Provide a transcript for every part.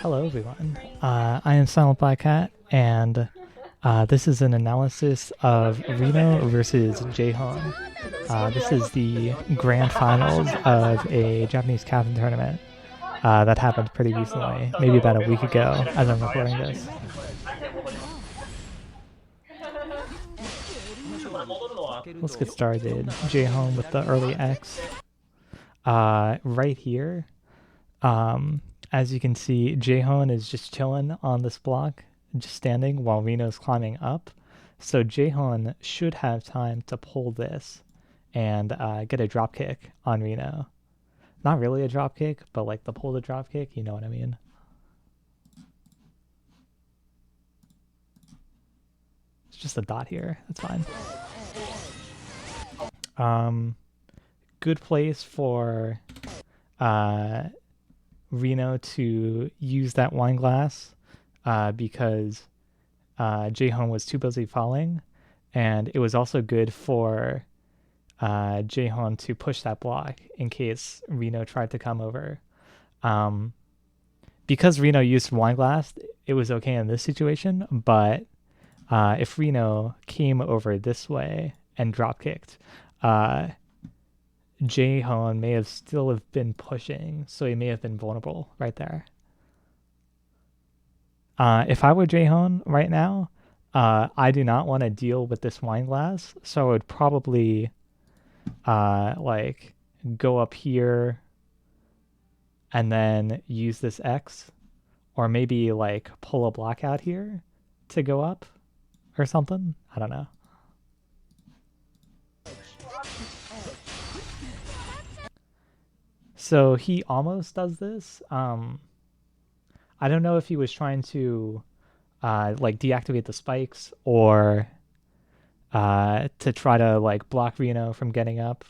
Hello, everyone. I am Silent Black Cat, and this is an analysis of Reno versus JHON. This is the grand finals of a Japanese captain tournament that happened pretty recently, maybe about a week ago as I'm recording this. Let's get started. JHON with the early X. Right here, as you can see, JHON is just chilling on this block, just standing while Reno's climbing up. So JHON should have time to pull this and get a drop kick on Reno. Not really a drop kick, but like the pull to drop kick, you know what I mean. It's just a dot here. That's fine. Good place for Reno to use that wine glass because JHON was too busy falling, and it was also good for JHON to push that block in case Reno tried to come over. Because Reno used wine glass, it was okay in this situation, but if Reno came over this way and drop kicked, JHON may have still have been pushing, so he may have been vulnerable right there. If I were JHON right now, I do not want to deal with this wine glass, so I would probably like go up here and then use this X, or maybe like pull a block out here to go up or something. I don't know. So he almost does this. I don't know if he was trying to like deactivate the spikes or to try to like block Reno from getting up.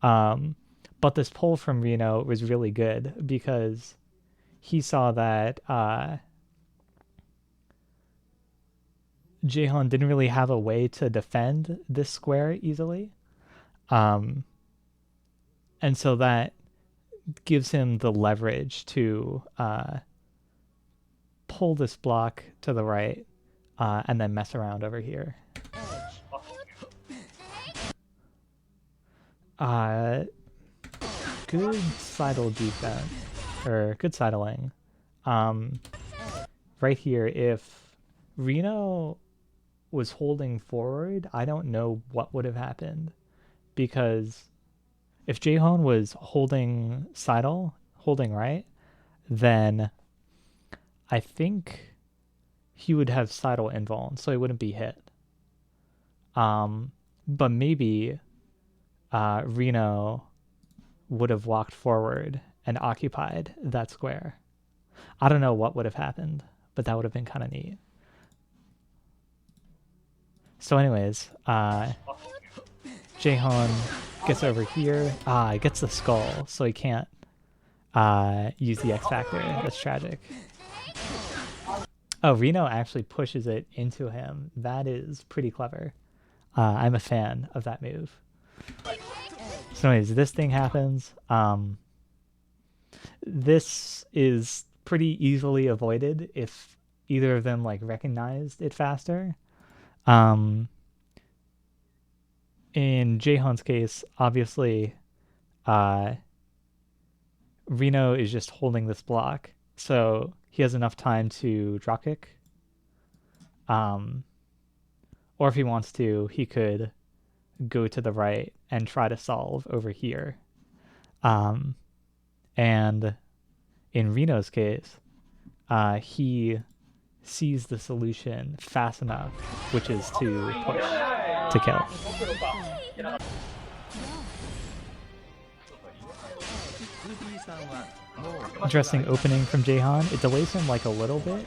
But this pull from Reno was really good because he saw that JHON didn't really have a way to defend this square easily. And so that gives him the leverage to pull this block to the right and then mess around over here. Good sidle defense, or good sidling. Right here, if Reno was holding forward, I don't know what would have happened, because if JHON was holding sidle, holding right, then I think he would have sidle invuln, so he wouldn't be hit. But maybe Reno would have walked forward and occupied that square. I don't know what would have happened, but that would have been kind of neat. So anyways, JHON gets over here. He gets the skull, so he can't use the X Factor. That's tragic. Oh, Reno actually pushes it into him. That is pretty clever. I'm a fan of that move. So anyways, this thing happens. This is pretty easily avoided if either of them like recognized it faster. In JHON's case, obviously, Reno is just holding this block, so he has enough time to drop kick. Or if he wants to, he could go to the right and try to solve over here. And in Reno's case, he sees the solution fast enough, which is to push to kill. Interesting opening from JHON. It delays him like a little bit,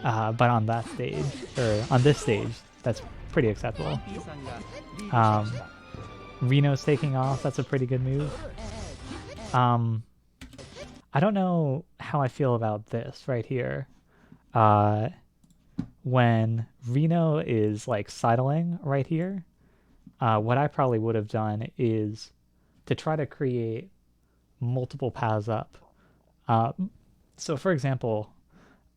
but on that stage, or on this stage, that's pretty acceptable. Reno's taking off. That's a pretty good move. I don't know how I feel about this right here. When Reno is like sidling right here, what I probably would have done is to try to create multiple paths up. So for example,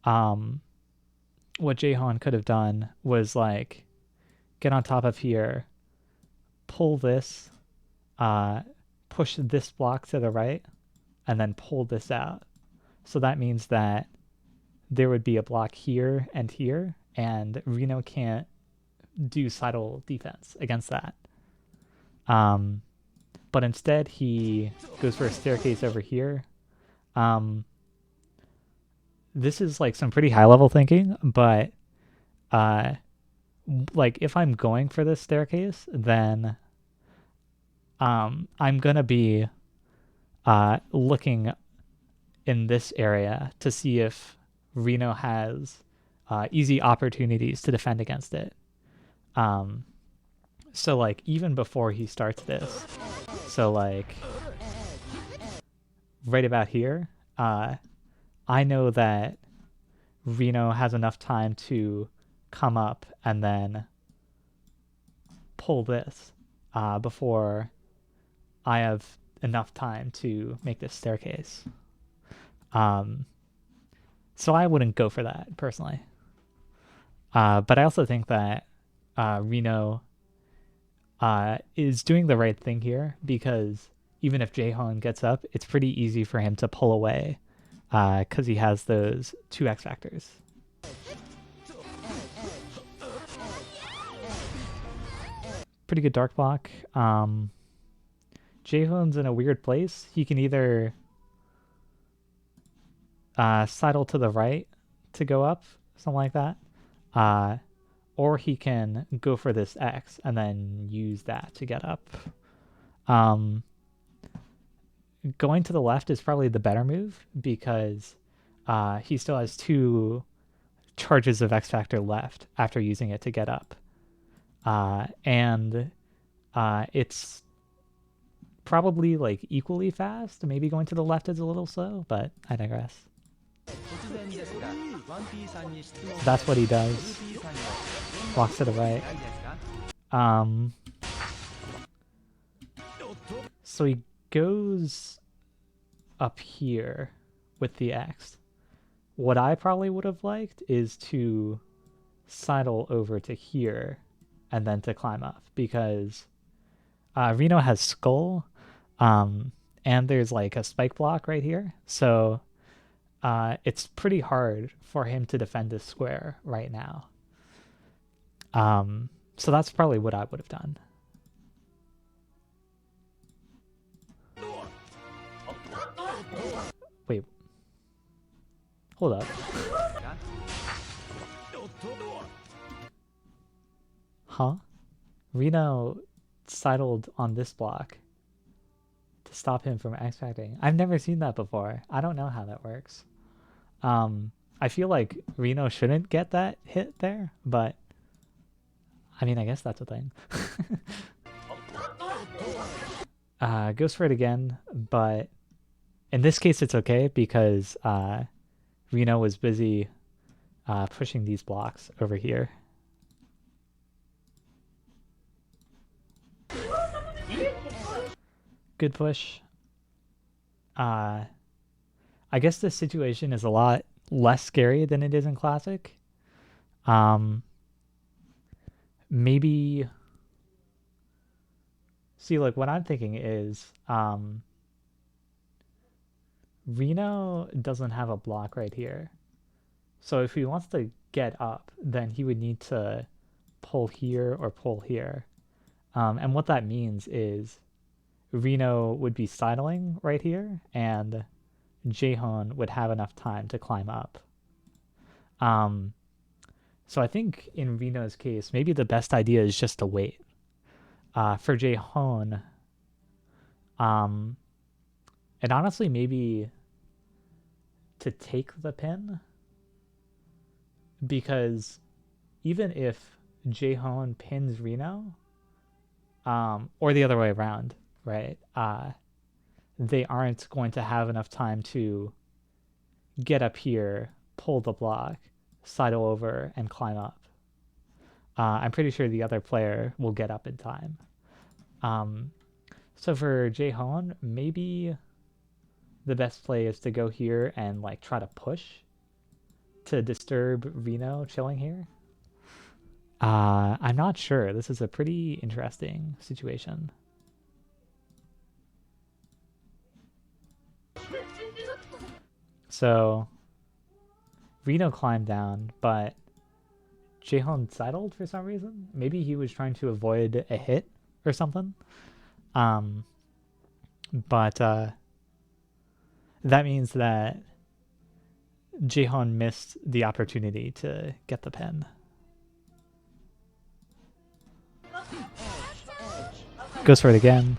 what JHON could have done was like get on top of here, pull this, push this block to the right, and then pull this out. So that means that there would be a block here, and Rino can't do sidle defense against that. But instead he goes for a staircase over here. This is like some pretty high level thinking, but like if I'm going for this staircase, then I'm gonna be looking in this area to see if Rino has easy opportunities to defend against it. So like even before he starts this, so like right about here, I know that Rino has enough time to come up and then pull this before I have enough time to make this staircase. So I wouldn't go for that personally. But I also think that Rino is doing the right thing here, because even if JHON gets up, it's pretty easy for him to pull away because he has those 2 X factors. Pretty good dark block. JHON's in a weird place. He can either sidle to the right to go up, something like that, or he can go for this X and then use that to get up. Going to the left is probably the better move, because he still has 2 charges of X Factor left after using it to get up. And it's probably like equally fast. Maybe going to the left is a little slow, but I digress. That's what he does. Walks to the right. So he goes up here with the X. What I probably would have liked is to sidle over to here and then to climb up, because Rino has skull, and there's like a spike block right here. So it's pretty hard for him to defend this square right now. So that's probably what I would have done. Wait. Hold up. Huh? Rino sidled on this block to stop him from X-Facting. I've never seen that before. I don't know how that works. I feel like Rino shouldn't get that hit there, but I mean, I guess that's a thing. Goes for it again, but in this case it's okay, because Rino was busy pushing these blocks over here. Good push. I guess this situation is a lot less scary than it is in Classic. Maybe... See, like, what I'm thinking is... Rino doesn't have a block right here. So if he wants to get up, then he would need to pull here or pull here. And what that means is Rino would be sidling right here, and JHON would have enough time to climb up. So I think in Rino's case, maybe the best idea is just to wait. For JHON, and honestly, maybe to take the pin, because even if JHON pins Rino, or the other way around, right? They aren't going to have enough time to get up here, pull the block, sidle over, and climb up. I'm pretty sure the other player will get up in time. So for JHON, maybe the best play is to go here and like try to push to disturb Rino chilling here? I'm not sure. This is a pretty interesting situation. So Rino climbed down, but JHON sidled for some reason. Maybe he was trying to avoid a hit or something. But that means that JHON missed the opportunity to get the pin. Goes for it again.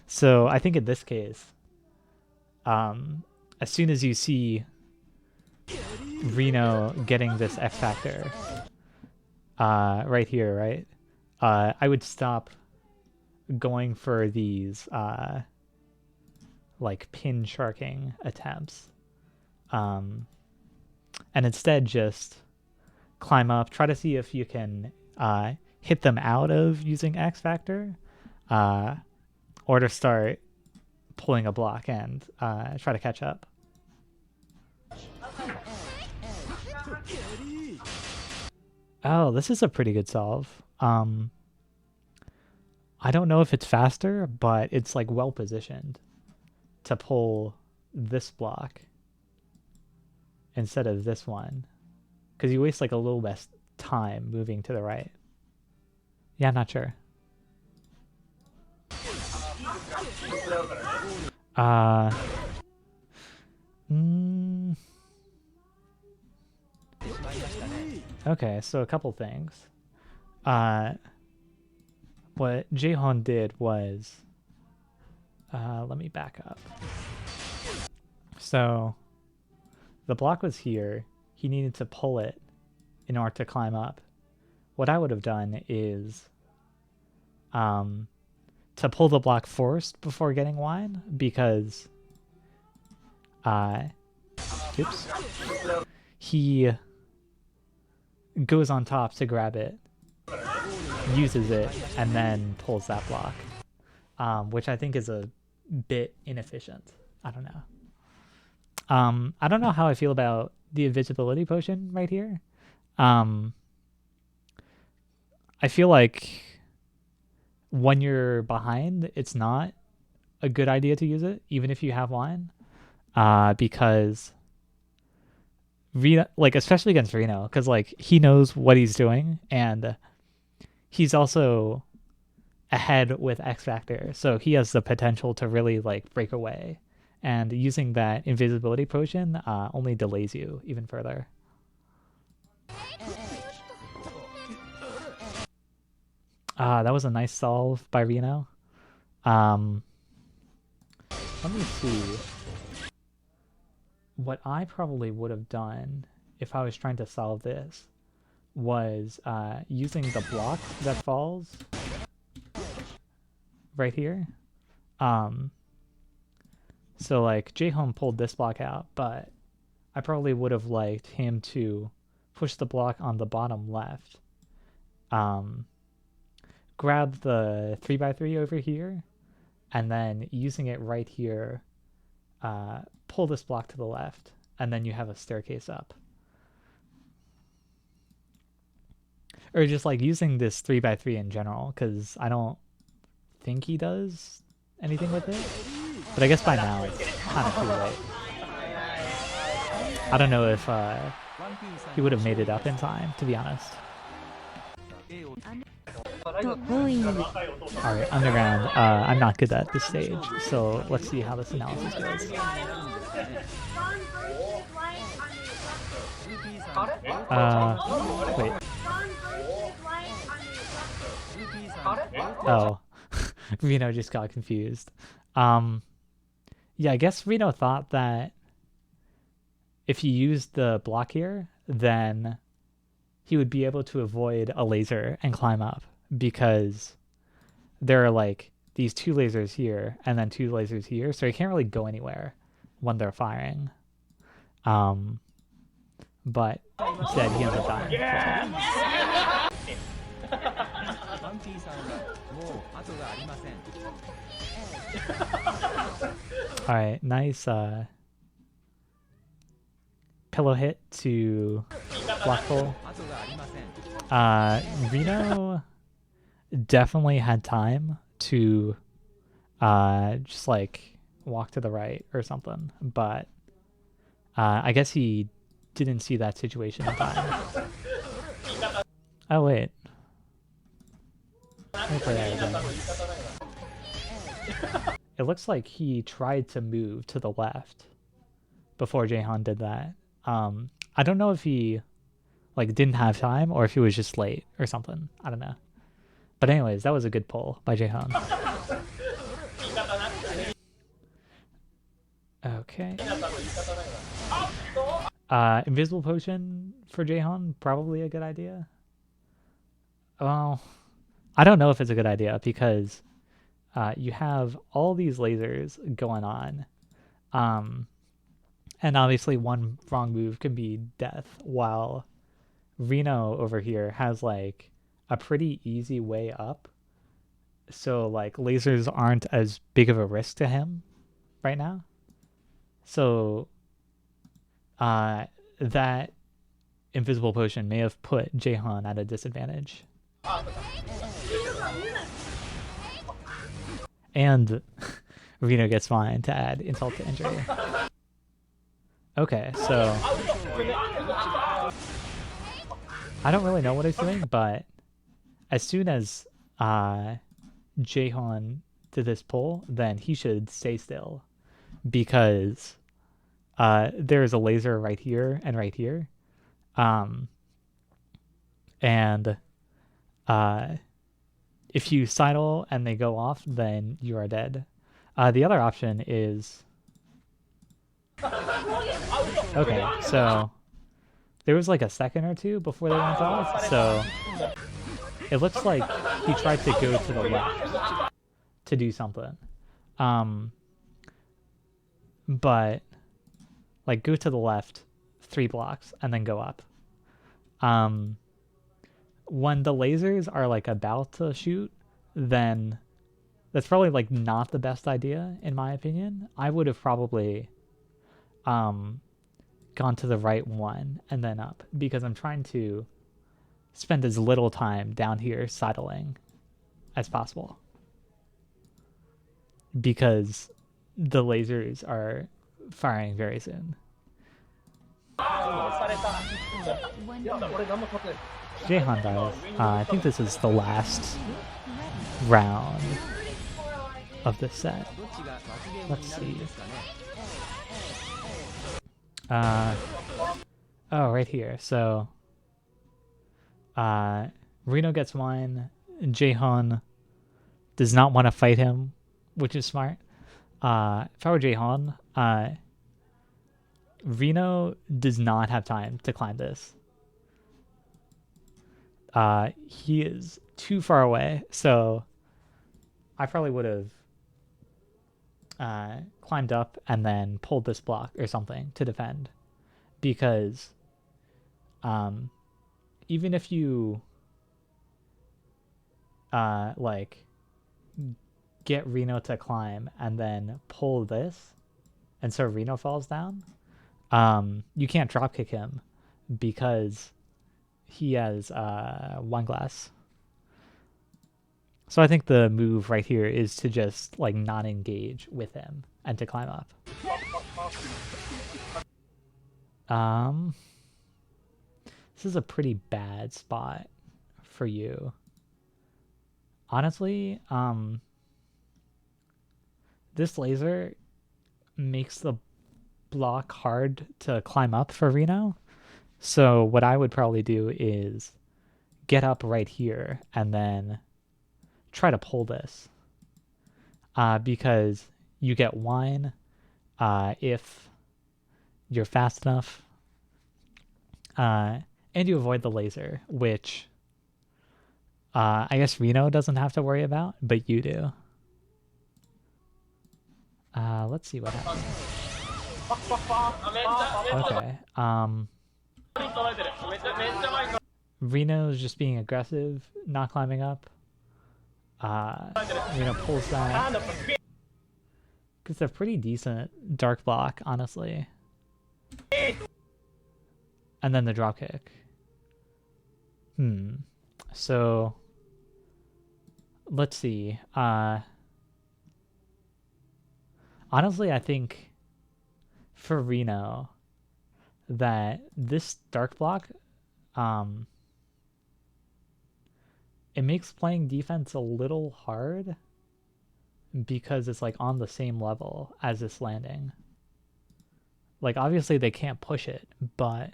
So I think in this case, as soon as you see Rino getting this X Factor right here, right? I would stop going for these like pin sharking attempts, and instead just climb up, try to see if you can hit them out of using X Factor, or to start pulling a block and try to catch up. Oh, this is a pretty good solve. I don't know if it's faster, but it's like well positioned to pull this block instead of this one, because you waste like a little less time moving to the right. Yeah, I'm not sure. Okay, so a couple things. What JHON did was, let me back up. So the block was here. He needed to pull it in order to climb up. What I would have done is to pull the block first before getting wine, because oops, he goes on top to grab it, uses it, and then pulls that block, which I think is a bit inefficient. I don't know. I don't know how I feel about the invisibility potion right here. I feel like when you're behind, it's not a good idea to use it, even if you have wine, because Rino, like especially against Rino, because like he knows what he's doing, and he's also ahead with X Factor, so he has the potential to really like break away, and using that invisibility potion only delays you even further. That was a nice solve by Rino. Let me see. What I probably would have done if I was trying to solve this was using the block that falls right here. So like JHON pulled this block out, but I probably would have liked him to push the block on the bottom left, grab the 3x3 over here, and then using it right here, pull this block to the left, and then you have a staircase up. Or just like using this 3x3 in general, because I don't think he does anything with it. But I guess by now it's kind of too late. I don't know if he would have made it up in time, to be honest. Alright, underground. I'm not good at this stage, so let's see how this analysis goes. Wait. Oh. Rino just got confused. Yeah, I guess Rino thought that if he used the block here, then he would be able to avoid a laser and climb up, because there are like these two lasers here and then two lasers here, so he can't really go anywhere when they're firing. But instead he ends up dying. Yeah! Alright, nice pillow hit to block pull. Rino definitely had time to just like walk to the right or something, but I guess he didn't see that situation in time. Oh wait. Let me play that again. It looks like he tried to move to the left before JHON did that. I don't know if he like didn't have time or if he was just late or something. I don't know. But anyways, that was a good pull by JHON. Okay. Invisible potion for JHON, probably a good idea. Well, I don't know if it's a good idea because you have all these lasers going on. And obviously one wrong move can be death, while Rino over here has like a pretty easy way up. So like lasers aren't as big of a risk to him right now. So that invisible potion may have put JHON at a disadvantage. And Rino gets fine to add insult to injury. Okay, so I don't really know what he's doing, but as soon as JHON did this pull, then he should stay still, because there's a laser right here and right here, and if you sidle and they go off, then you are dead. The other option is okay, so there was like a second or two before they went off, so it looks like he tried to go to the left to do something. But like go to the left 3 blocks and then go up. When the lasers are like about to shoot, then that's probably like not the best idea in my opinion. I would have probably gone to the right one and then up, because I'm trying to spend as little time down here sidling as possible, because the lasers are firing very soon. JHON dies. I think this is the last round of the set. Let's see. Oh, right here. So Rino gets mine. JHON does not want to fight him, which is smart. If I were JHON, Rino does not have time to climb this. He is too far away, so I probably would have climbed up and then pulled this block or something to defend, because even if you like get Rino to climb and then pull this and so Rino falls down, you can't dropkick him because he has one glass. So I think the move right here is to just like not engage with him and to climb up. This is a pretty bad spot for you. Honestly, this laser makes the block hard to climb up for Rino. So what I would probably do is get up right here and then try to pull this, because you get wine if you're fast enough, and you avoid the laser, which I guess Rino doesn't have to worry about, but you do. Let's see what happens. Okay. Rino's just being aggressive, not climbing up. Rino pulls that. It's a pretty decent dark block, honestly. and then the drop kick. So let's see. Honestly, I think for Reno that this dark block, it makes playing defense a little hard because it's like on the same level as this landing. Like obviously they can't push it, but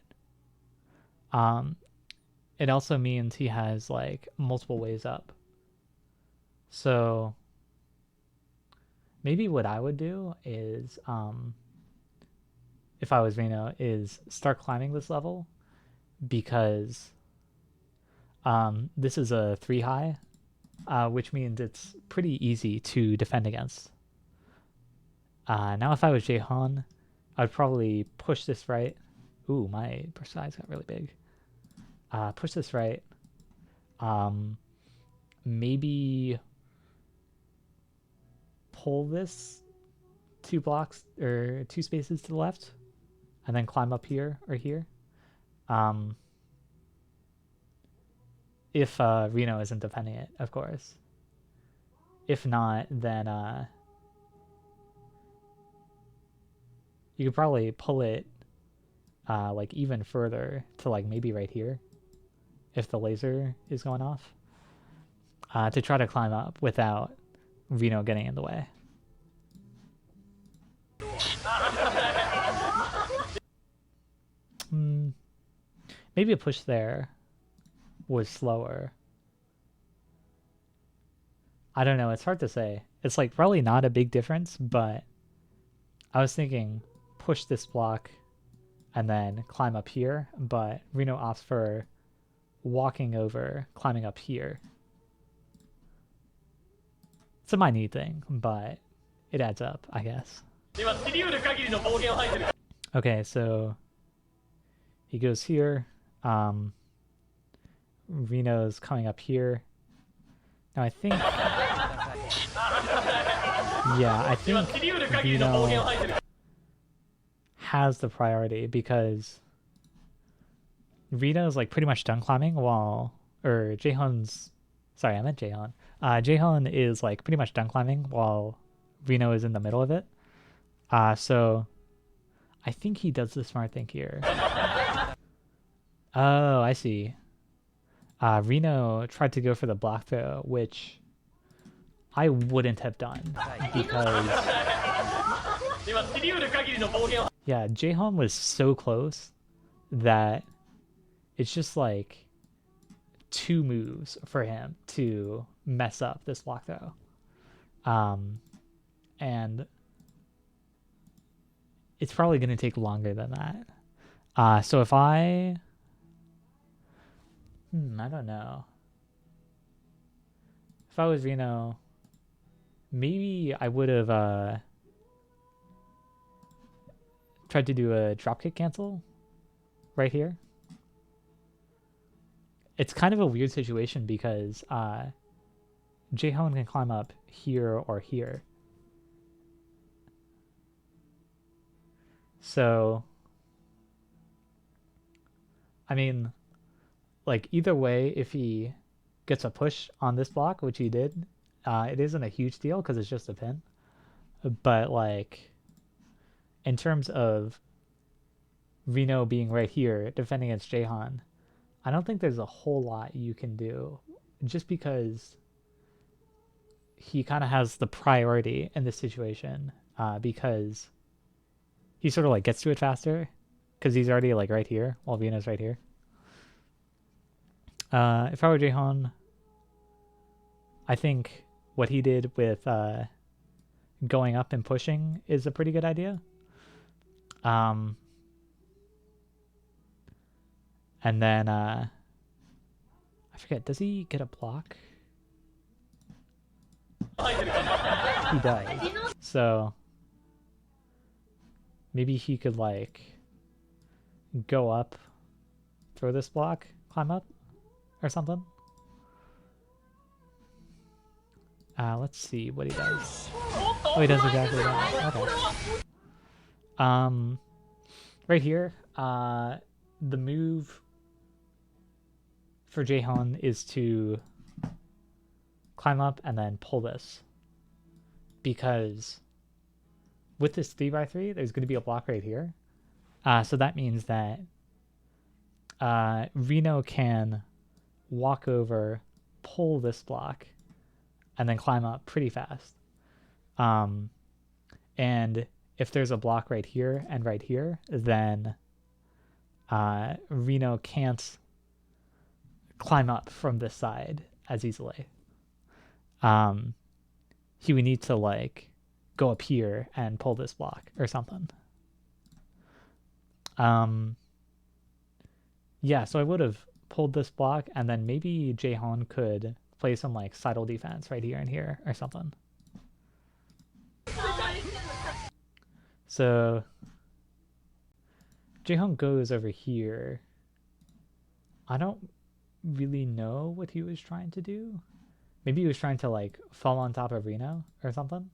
it also means he has like multiple ways up. So maybe what I would do is, if I was Reno, is start climbing this level because this is a 3 high, which means it's pretty easy to defend against. Now if I was JHON, I'd probably push this right. Ooh, my brush size got really big. Push this right. Maybe pull this 2 blocks or 2 spaces to the left and then climb up here or here. If Reno isn't defending it, of course. If not, then you could probably pull it like even further to like maybe right here if the laser is going off, to try to climb up without Reno getting in the way. Maybe a push there was slower. I don't know, it's hard to say. It's like probably not a big difference, but I was thinking push this block and then climb up here, but Reno opts for walking over, climbing up here. It's a minute thing, but it adds up, I guess. Okay, so he goes here. Reno's coming up here. Now I think, yeah, I think Reno has the priority because Reno's like pretty much done climbing while, or JHON's, sorry, I meant JHON. JHON is like pretty much done climbing while Reno is in the middle of it. So I think he does the smart thing here. Oh, I see. Reno tried to go for the block throw, which I wouldn't have done because yeah, JHON was so close that it's just like 2 moves for him to mess up this block throw. And it's probably going to take longer than that. So if I don't know. If I was Reno, maybe I would have tried to do a dropkick cancel right here. It's kind of a weird situation because JHON can climb up here or here. So, I mean, like either way, if he gets a push on this block, which he did, it isn't a huge deal because it's just a pin. But like, in terms of Reno being right here defending against JHON, I don't think there's a whole lot you can do, just because he kind of has the priority in this situation, because he sort of like gets to it faster because he's already like right here while Reno's right here. If I were JHON, I think what he did with going up and pushing is a pretty good idea. And then I forget, does he get a block? He does. So maybe he could like go up, throw this block, climb up or something. Let's see what he does. Oh, he does exactly that. Okay. Right here, the move for JHON is to climb up and then pull this, because with this 3x3 there's going to be a block right here, so that means that Rino can walk over, pull this block, and then climb up pretty fast. And if there's a block right here and right here, then Rino can't climb up from this side as easily. He would need to like go up here and pull this block or something. Yeah, so I would have pulled this block, and then maybe JHON could play some like sidle defense right here and here or something. So JHON goes over here. I don't really know what he was trying to do. Maybe he was trying to like fall on top of Rino or something.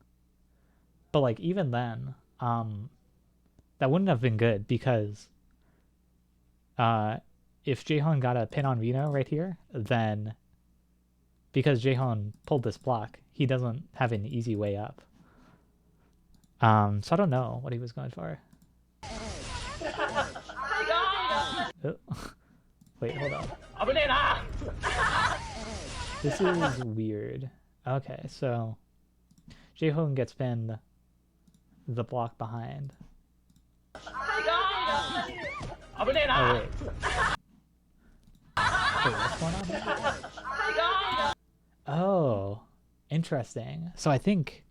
But like even then, that wouldn't have been good, because if JHON got a pin on Rino right here, then because JHON pulled this block, he doesn't have an easy way up. So I don't know what he was going for. Oh. Wait, hold on. This is weird. Okay, so JHON gets pinned, the block behind. Oh, wait. Wait, what's going on here? Oh, interesting. So I think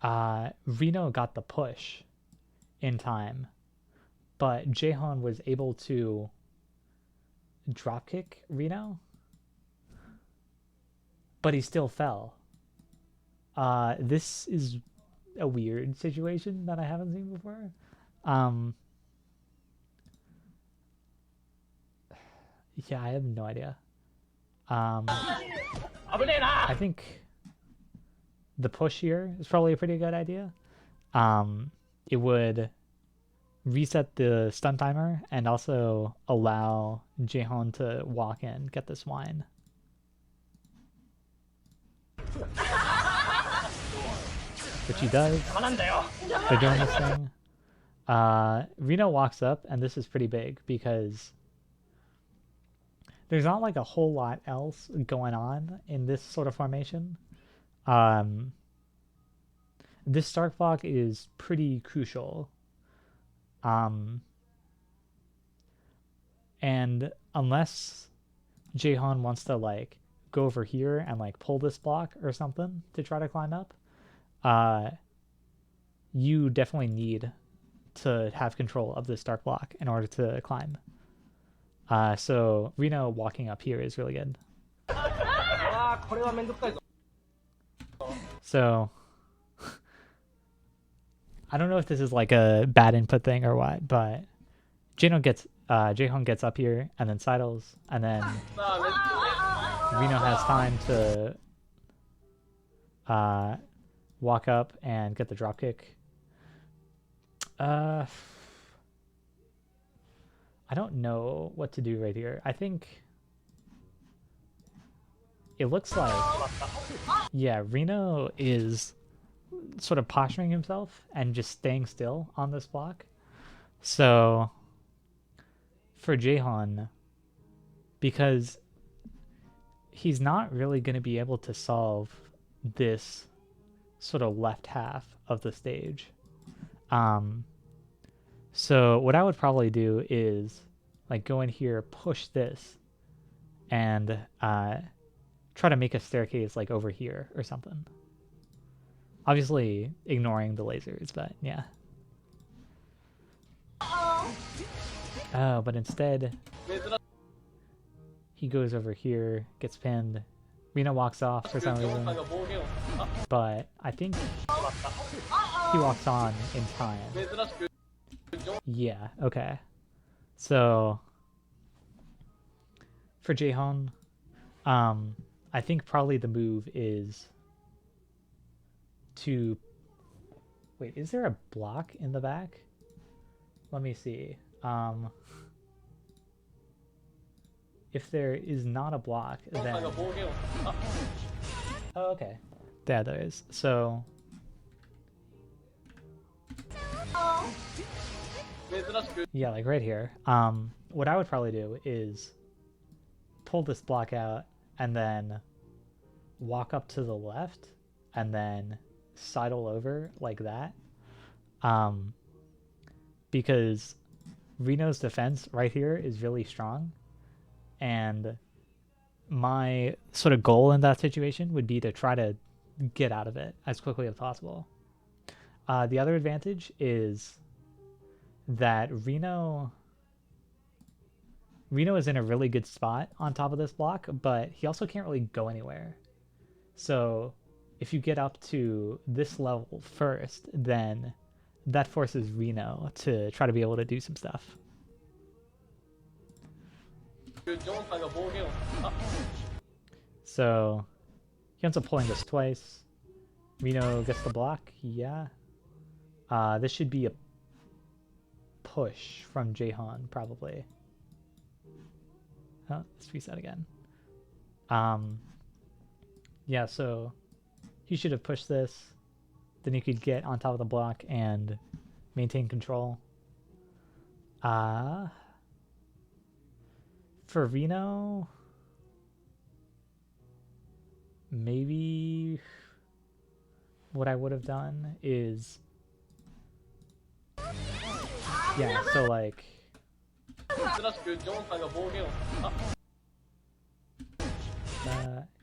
Rino got the push in time, but JHON was able to dropkick Rino, but he still fell. This is a weird situation that I haven't seen before. Yeah, I have no idea. I think the push here is probably a pretty good idea. It would reset the stun timer and also allow JHON to walk in, get this wine. Which he does. They're doing this thing. Rino walks up, and this is pretty big because there's not like a whole lot else going on in this sort of formation. This start block is pretty crucial. And unless JHON wants to like go over here and like pull this block or something to try to climb up, you definitely need to have control of this start block in order to climb. So Rino walking up here is really good. So I don't know if this is like a bad input thing or what, but JHON gets up here and then sidles, and then Rino has time to walk up and get the dropkick. I don't know what to do right here. I think it looks like, yeah, Rino is sort of posturing himself and just staying still on this block. So for JHON, because he's not really going to be able to solve this sort of left half of the stage. So what I would probably do is like go in here, push this, and try to make a staircase like over here or something. Obviously ignoring the lasers, but yeah. Oh, but instead he goes over here, gets pinned. Rino walks off for some reason, but I think he walks on in time. Yeah, okay. So for JHON, I think probably the move is to... Wait, is there a block in the back? let me see. If there is not a block, then... Oh, okay. There is. So... Yeah, like right here. What I would probably do is pull this block out and then walk up to the left and then sidle over like that. Because Reno's defense right here is really strong, and my sort of goal in that situation would be to try to get out of it as quickly as possible. The other advantage is that Rino is in a really good spot on top of this block, but he also can't really go anywhere. So if you get up to this level first, then that forces Rino to try to be able to do some stuff. So he ends up pulling this twice. Rino gets the block. Yeah. This should be a push from JHON, probably. Oh, let's reset again. Yeah, so he should have pushed this. Then you could get on top of the block and maintain control. For Rino, maybe what I would have done is, yeah, so like,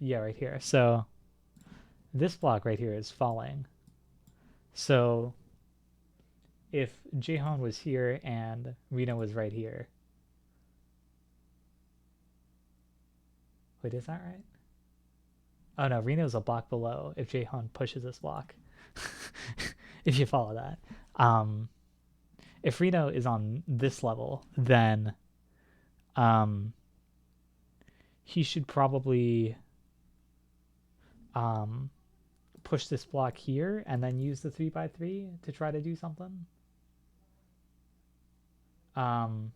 yeah, right here. So this block right here is falling. So if JHON was here and Rino was right here. Wait, is that right? Oh no, Reno's a block below if JHON pushes this block. If you follow that. If Rino is on this level, then he should probably push this block here and then use the 3x3 to try to do something. Or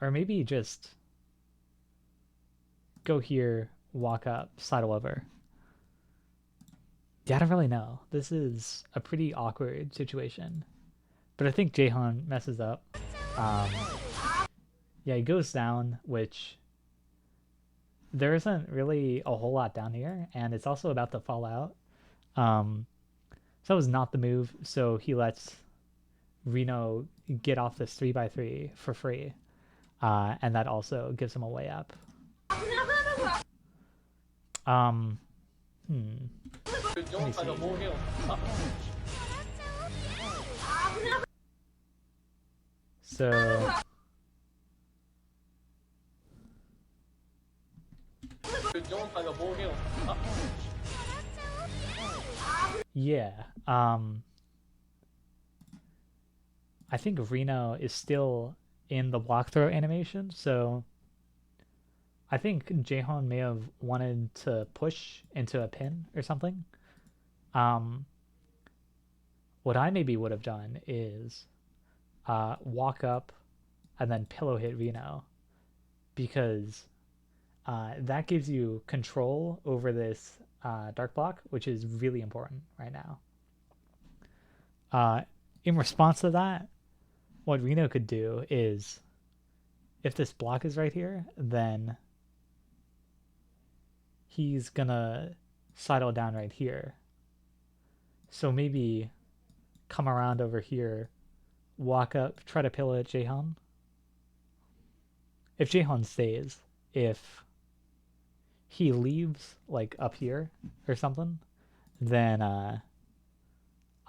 maybe just go here, walk up, sidle over. Yeah, I don't really know. This is a pretty awkward situation. But I think JHON messes up. Yeah, he goes down, which there isn't really a whole lot down here, and it's also about to fall out. So that was not the move, so he lets Rino get off this 3x3 for free. And that also gives him a way up. Let me see. So yeah, I think Rino is still in the block throw animation, so I think JHON may have wanted to push into a pin or something. What I maybe would have done is walk up and then pillow hit Rino, because that gives you control over this dark block, which is really important right now. In response to that, what Rino could do is, if this block is right here, then he's gonna sidle down right here. So maybe come around over here, walk up, try to pillow at JHON. If JHON stays, if he leaves like up here or something, then I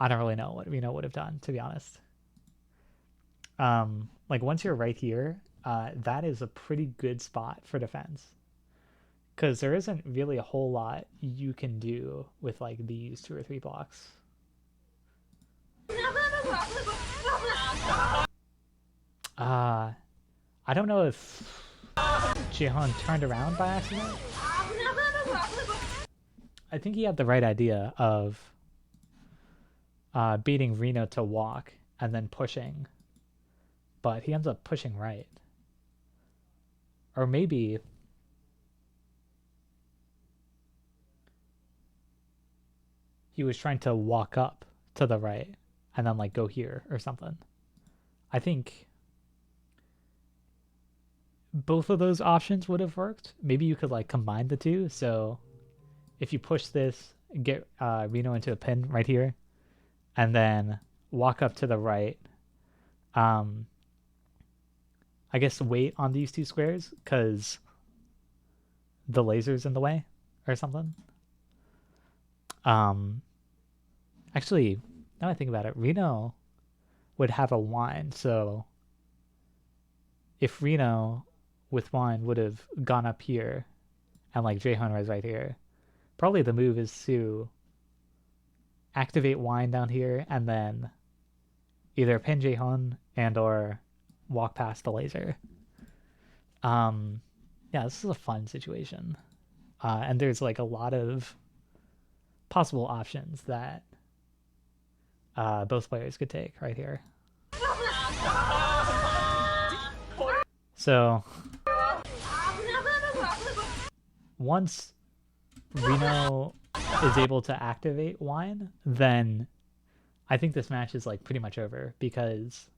don't really know what Rino would have done, to be honest. Like once you're right here, that is a pretty good spot for defense, because there isn't really a whole lot you can do with like these 2 or 3 blocks. I don't know if JHON turned around by accident. I think he had the right idea of baiting Rino to walk and then pushing. But he ends up pushing right. Or maybe he was trying to walk up to the right and then like go here or something. I think both of those options would have worked. Maybe you could like combine the two. So if you push this, get Rino into a pin right here, and then walk up to the right. I guess wait on these two squares because the laser's in the way or something. Actually, now I think about it, Rino would have a wine. So if Rino with wine would have gone up here and like JHON was right here, probably the move is to activate wine down here and then either pin JHON and or walk past the laser. Yeah, this is a fun situation. And there's like a lot of possible options that both players could take right here. So once Rino is able to activate wine, then I think this match is like pretty much over because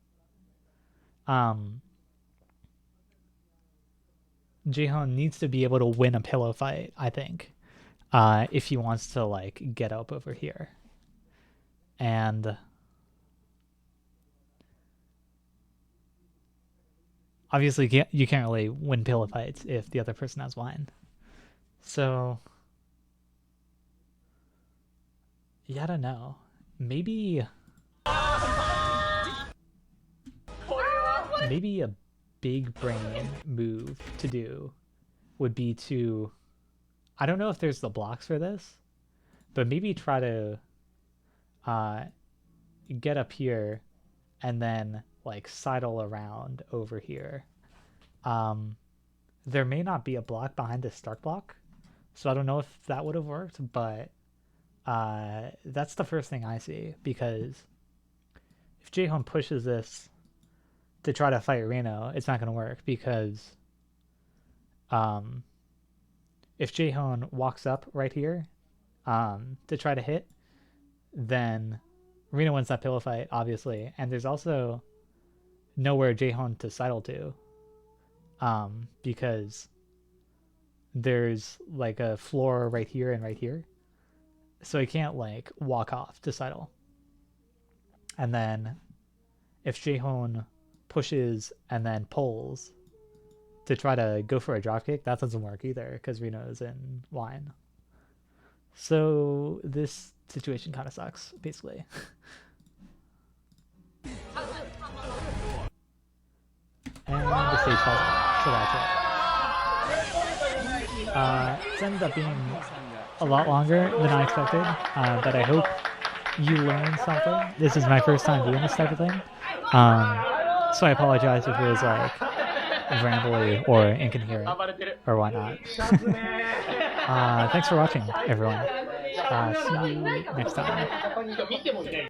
JHON needs to be able to win a pillow fight, I think, if he wants to like get up over here. And obviously you can't really win pillow fights if the other person has wine. So yeah, I don't know. Maybe a big brain move to do would be to, I don't know if there's the blocks for this, but maybe try to get up here and then like sidle around over here. There may not be a block behind this start block, so I don't know if that would have worked, but that's the first thing I see, because if JHON pushes this to try to fight Rino, it's not going to work, because if JHON walks up right here to try to hit, then Rino wins that pillow fight, obviously, and there's also nowhere JHON to sidle to, because there's like a floor right here and right here, so he can't like walk off to sidle. And then if JHON pushes and then pulls to try to go for a dropkick, that doesn't work either because Rino's in line. So this situation kind of sucks, basically. And the stage falls off, so that's it. It's ended up being a lot longer than I expected, but I hope you learned something. This is my first time doing this type of thing, so I apologize if it was like rambly or incoherent or whatnot. Thanks for watching, everyone. See you next time.